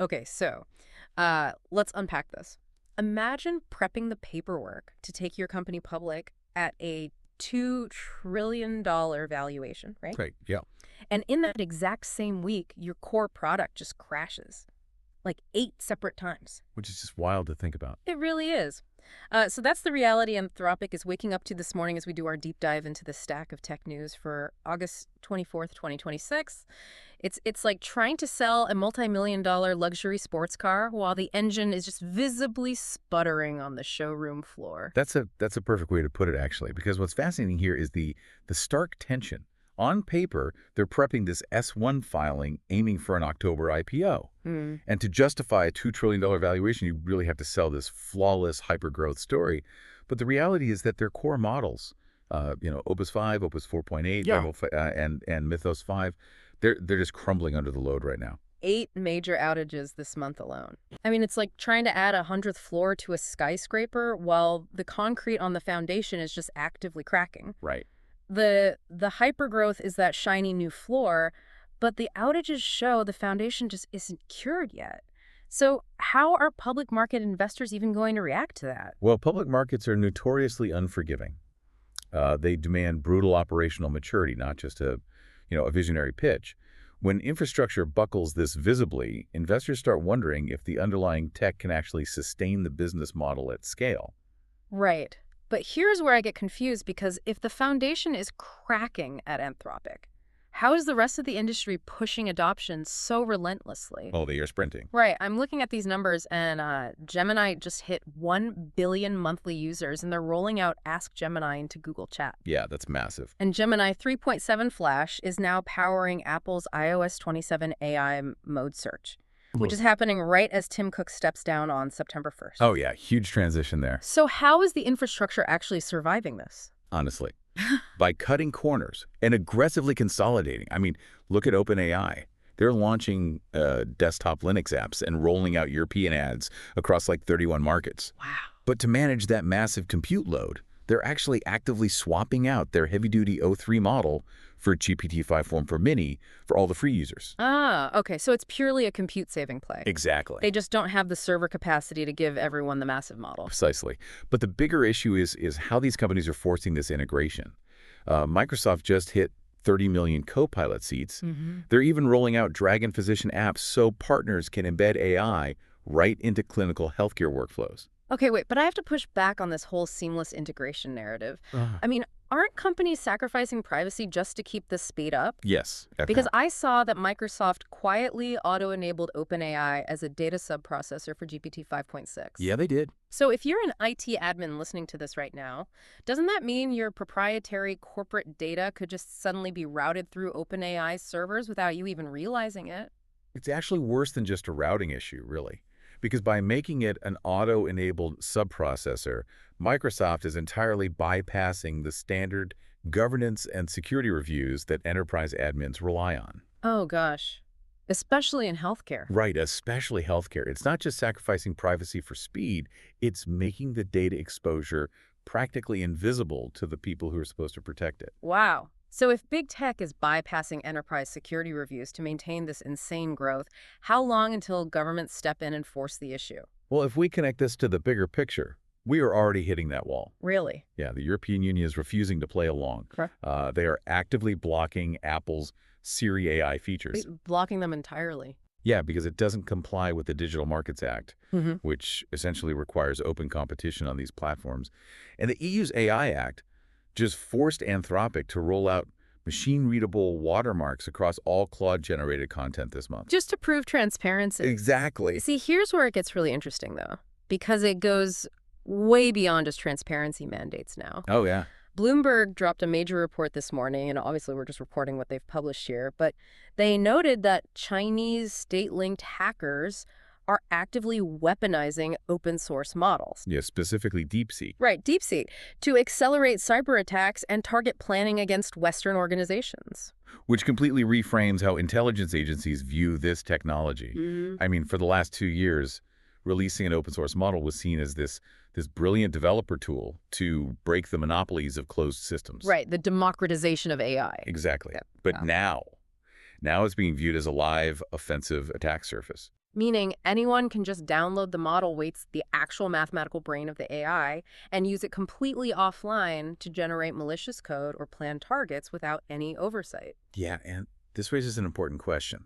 Okay, so let's unpack this. Imagine prepping the paperwork to take your company public at a $2 trillion valuation, right? Right, yeah. And in that exact same week, your core product just crashes, like 8 separate times. Which is just wild to think about. It really is. So that's the reality Anthropic is waking up to this morning as we do our deep dive into the stack of tech news for August 24th, 2026. It's like trying to sell a multi-million-dollar luxury sports car while the engine is just visibly sputtering on the showroom floor. That's a perfect way to put it, actually, because what's fascinating here is the stark tension. On paper, they're prepping this S-1 filing aiming for an October IPO. And to justify a $2 trillion valuation, you really have to sell this flawless hypergrowth story. But the reality is that their core models, Opus 5, Opus 4.8, and Mythos 5, they're just crumbling under the load right now. 8 major outages this month alone. I mean, it's like trying to add a 100th floor to a skyscraper while the concrete on the foundation is just actively cracking. Right. The hypergrowth is that shiny new floor, but the outages show the foundation just isn't cured yet. So how are public market investors even going to react to that? Well, public markets are notoriously unforgiving. They demand brutal operational maturity, not just a visionary pitch. When infrastructure buckles this visibly, investors start wondering if the underlying tech can actually sustain the business model at scale. Right. But here's where I get confused, because if the foundation is cracking at Anthropic, how is the rest of the industry pushing adoption so relentlessly? Oh, they are sprinting. Right. I'm looking at these numbers, and Gemini just hit 1 billion monthly users, and they're rolling out Ask Gemini into Google Chat. Yeah, that's massive. And Gemini 3.7 Flash is now powering Apple's iOS 27 AI mode search, which is happening right as Tim Cook steps down on September 1st. Oh, yeah. Huge transition there. So how is the infrastructure actually surviving this? Honestly. By cutting corners and aggressively consolidating. I mean, look at OpenAI. They're launching desktop Linux apps and rolling out European ads across like 31 markets. Wow. But to manage that massive compute load, they're actually actively swapping out their heavy-duty O3 model for GPT-5 form for Mini for all the free users. Ah, okay. So it's purely a compute-saving play. Exactly. They just don't have the server capacity to give everyone the massive model. Precisely. But the bigger issue is how these companies are forcing this integration. Microsoft just hit 30 million Copilot seats. They're even rolling out Dragon Physician apps so partners can embed AI right into clinical healthcare workflows. Okay, wait, but I have to push back on this whole seamless integration narrative. I mean, aren't companies sacrificing privacy just to keep the speed up? Yes. Because I saw that Microsoft quietly auto-enabled OpenAI as a data subprocessor for GPT 5.6. Yeah, they did. So if you're an IT admin listening to this right now, doesn't that mean your proprietary corporate data could just suddenly be routed through OpenAI's servers without you even realizing it? It's actually worse than just a routing issue, really. Because by making it an auto-enabled subprocessor, Microsoft is entirely bypassing the standard governance and security reviews that enterprise admins rely on. Oh, gosh. Especially in healthcare. Right, especially healthcare. It's not just sacrificing privacy for speed, it's making the data exposure practically invisible to the people who are supposed to protect it. Wow. So if big tech is bypassing enterprise security reviews to maintain this insane growth, how long until governments step in and force the issue? Well, if we connect this to the bigger picture, we are already hitting that wall. Really? Yeah, the European Union is refusing to play along. They are actively blocking Apple's Siri AI features. Blocking them entirely. Yeah, because it doesn't comply with the Digital Markets Act, which essentially requires open competition on these platforms. And the EU's AI Act just forced Anthropic to roll out machine-readable watermarks across all Claude-generated content this month. Just to prove transparency. Exactly. See, here's where it gets really interesting, though, because it goes way beyond just transparency mandates now. Oh, yeah. Bloomberg dropped a major report this morning, and obviously we're just reporting what they've published here, but they noted that Chinese state-linked hackers are actively weaponizing open source models. Yeah, specifically DeepSeek. Right, DeepSeek, to accelerate cyber attacks and target planning against Western organizations. Which completely reframes how intelligence agencies view this technology. I mean, for the last 2 years, releasing an open source model was seen as this brilliant developer tool to break the monopolies of closed systems. Right, the democratization of AI. Exactly. Yep. But now it's being viewed as a live offensive attack surface. Meaning anyone can just download the model weights, the actual mathematical brain of the AI, and use it completely offline to generate malicious code or plan targets without any oversight. Yeah, and this raises an important question.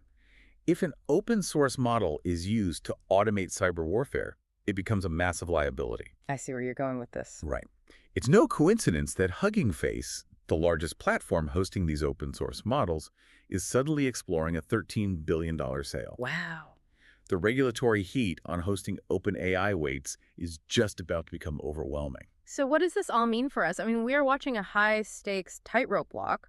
If an open source model is used to automate cyber warfare, it becomes a massive liability. I see where you're going with this. Right. It's no coincidence that Hugging Face, the largest platform hosting these open source models, is suddenly exploring a $13 billion sale. Wow. The regulatory heat on hosting OpenAI weights is just about to become overwhelming. So what does this all mean for us? I mean, we are watching a high-stakes tightrope walk.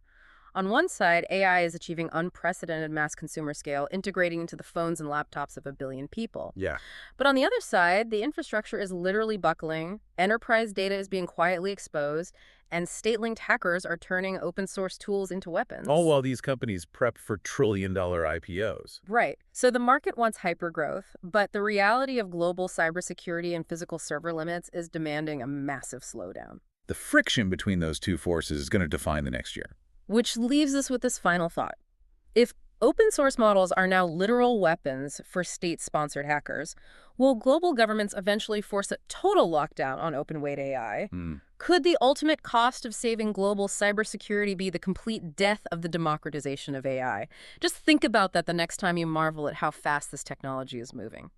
On one side, AI is achieving unprecedented mass consumer scale, integrating into the phones and laptops of 1 billion people. Yeah. But on the other side, the infrastructure is literally buckling, enterprise data is being quietly exposed, and state-linked hackers are turning open-source tools into weapons. All while these companies prep for trillion-dollar IPOs. Right. So the market wants hypergrowth, but the reality of global cybersecurity and physical server limits is demanding a massive slowdown. The friction between those two forces is going to define the next year. Which leaves us with this final thought. If open source models are now literal weapons for state-sponsored hackers, will global governments eventually force a total lockdown on open-weight AI? Could the ultimate cost of saving global cybersecurity be the complete death of the democratization of AI? Just think about that the next time you marvel at how fast this technology is moving.